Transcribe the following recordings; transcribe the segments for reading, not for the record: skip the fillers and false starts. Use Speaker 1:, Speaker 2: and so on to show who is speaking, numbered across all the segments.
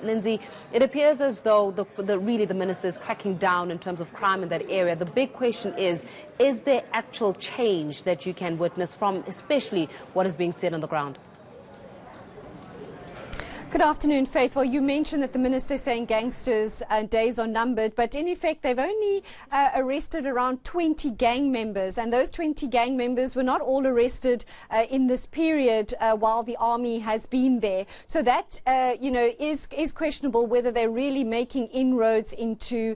Speaker 1: Lindsay, it appears as though really the minister is cracking down in terms of crime in that area. The big question is there actual change that you can witness from especially what is being said on the ground?
Speaker 2: Good afternoon, Faith. Well, you mentioned that the minister is saying gangsters' days are numbered, but in effect, they've only arrested around 20 gang members, and those 20 gang members were not all arrested in this period while the army has been there. So that, is questionable whether they're really making inroads into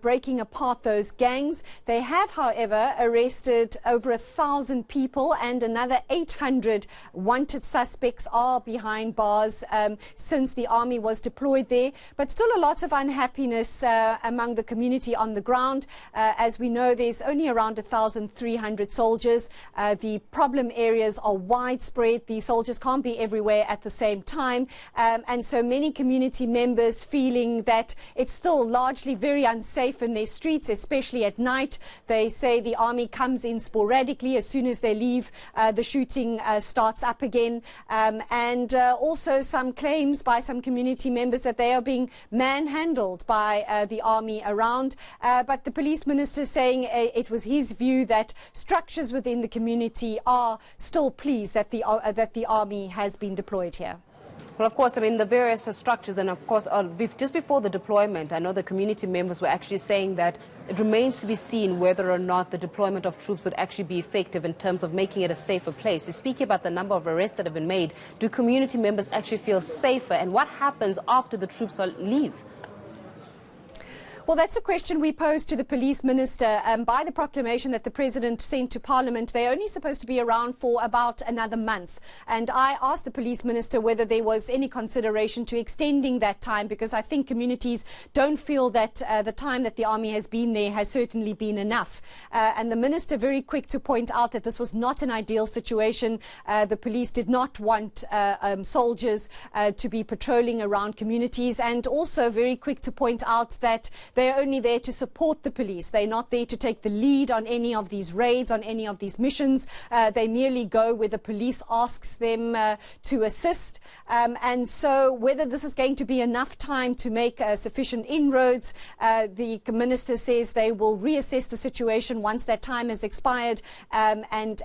Speaker 2: breaking apart those gangs. They have, however, arrested over 1,000 people, and another 800 wanted suspects are behind bars since the army was deployed there. But still a lot of unhappiness among the community on the ground. As we know, there's only around 1,300 soldiers. The problem areas are widespread. The soldiers can't be everywhere at the same time. And so many community members feeling that it's still largely very unsafe in their streets, especially at night. They say the army comes in sporadically. As soon as they leave, the shooting starts up again. And also some claims by some community members that they are being manhandled by the army around. But the police minister saying it was his view that structures within the community are still pleased that the army has been deployed here.
Speaker 1: Well, of course, I mean, the various structures, and of course, just before the deployment, I know the community members were actually saying that it remains to be seen whether or not the deployment of troops would actually be effective in terms of making it a safer place. You speak about the number of arrests that have been made. Do community members actually feel safer? And what happens after the troops leave?
Speaker 2: Well, that's a question we posed to the police minister. By the proclamation that the president sent to Parliament, they're only supposed to be around for about another month. And I asked the police minister whether there was any consideration to extending that time, because I think communities don't feel that the time that the army has been there has certainly been enough. And the minister very quick to point out that this was not an ideal situation. The police did not want soldiers to be patrolling around communities, and also very quick to point out that they're only there to support the police. They're not there to take the lead on any of these raids, on any of these missions. They merely go where the police asks them to assist. And so whether this is going to be enough time to make sufficient inroads, the minister says they will reassess the situation once that time has expired, and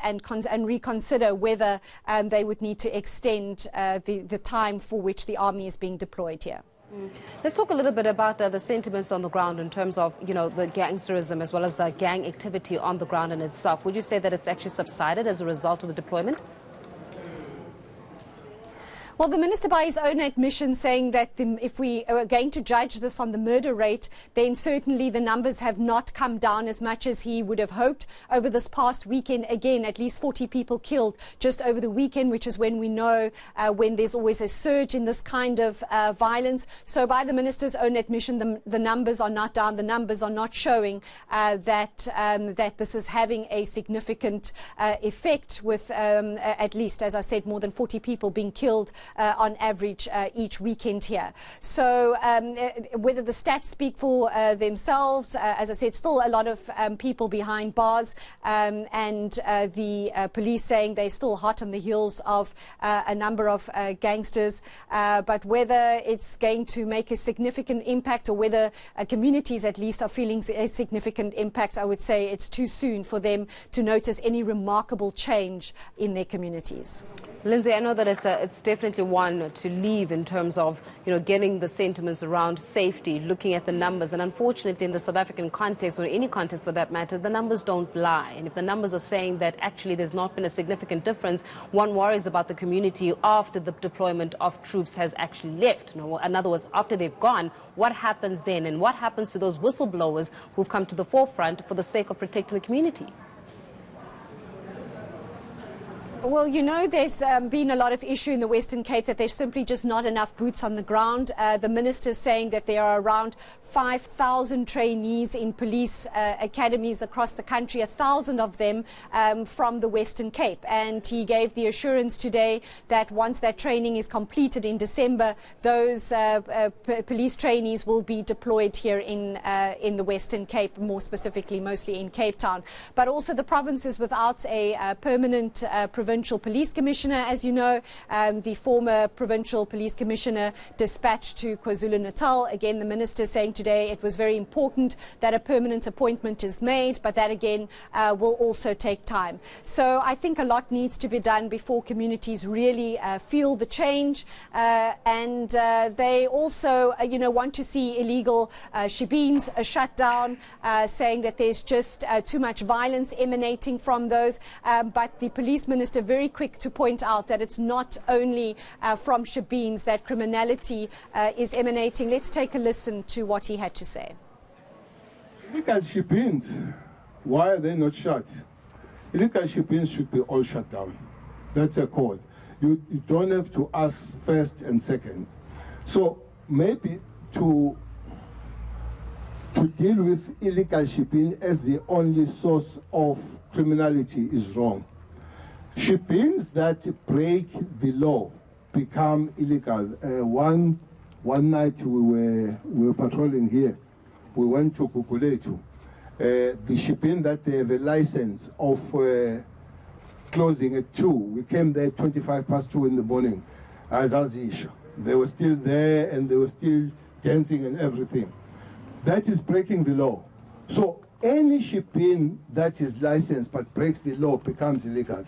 Speaker 2: reconsider whether they would need to extend the time for which the army is being deployed here.
Speaker 1: Let's talk a little bit about the sentiments on the ground in terms of, the gangsterism as well as the gang activity on the ground in itself. Would you say that it's actually subsided as a result of the deployment?
Speaker 2: Well, the minister, by his own admission, saying that if we are going to judge this on the murder rate, then certainly the numbers have not come down as much as he would have hoped. Over this past weekend, again, at least 40 people killed just over the weekend, which is when we know when there's always a surge in this kind of violence. So by the minister's own admission, the numbers are not down. The numbers are not showing that this is having a significant effect, with at least, as I said, more than 40 people being killed on average each weekend here. So whether the stats speak for themselves, as I said, still a lot of people behind bars, and the police saying they're still hot on the heels of a number of gangsters. But whether it's going to make a significant impact, or whether communities at least are feeling a significant impact, I would say it's too soon for them to notice any remarkable change in their communities.
Speaker 1: Lindsay, I know that it's definitely one to leave in terms of, getting the sentiments around safety, looking at the numbers. And unfortunately, in the South African context, or any context for that matter, the numbers don't lie. And if the numbers are saying that actually there's not been a significant difference, one worries about the community after the deployment of troops has actually left. In other words, after they've gone, what happens then? And what happens to those whistleblowers who've come to the forefront for the sake of protecting the community?
Speaker 2: Well, there's been a lot of issue in the Western Cape that there's simply just not enough boots on the ground. The minister's saying that there are around 5,000 trainees in police academies across the country, 1,000 of them from the Western Cape. And he gave the assurance today that once that training is completed in December, those police trainees will be deployed here in the Western Cape, more specifically mostly in Cape Town. But also the province is without a permanent provincial provincial police commissioner. As you know, the former provincial police commissioner dispatched to KwaZulu-Natal. Again, the minister saying today it was very important that a permanent appointment is made, but that again will also take time. So I think a lot needs to be done before communities really feel the change, and they also want to see illegal shebeens shut down, saying that there's just too much violence emanating from those, but the police minister very quick to point out that it's not only from shebeens that criminality is emanating. Let's take a listen to what he had to say.
Speaker 3: Illegal shebeens, why are they not shut? Illegal shebeens should be all shut down. That's a call. You don't have to ask first and second. So maybe to deal with illegal shebeens as the only source of criminality is wrong. Shebeens that break the law become illegal. One night we were patrolling here. We went to Kukuletu. The shebeen that they have a license of closing at 2. We came there 2:25 in the morning. Azazisha. They were still there and they were still dancing and everything. That is breaking the law. So any shebeen that is licensed but breaks the law becomes illegal.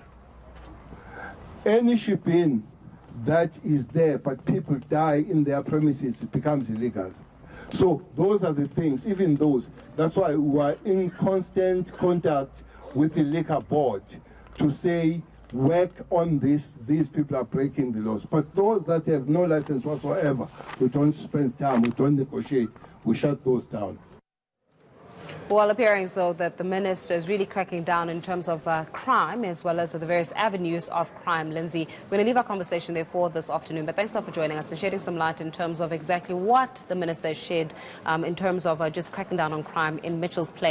Speaker 3: Any shebeen that is there but people die in their premises, it becomes illegal. So those are the things, even those. That's why we are in constant contact with the liquor board to say, work on this. These people are breaking the laws. But those that have no license whatsoever, we don't spend time, we don't negotiate, we shut those down.
Speaker 1: Well, appearing so that the minister is really cracking down in terms of crime as well as the various avenues of crime. Lindsay, we're going to leave our conversation there for this afternoon, but thanks a lot for joining us and shedding some light in terms of exactly what the minister shared in terms of just cracking down on crime in Mitchell's Plain.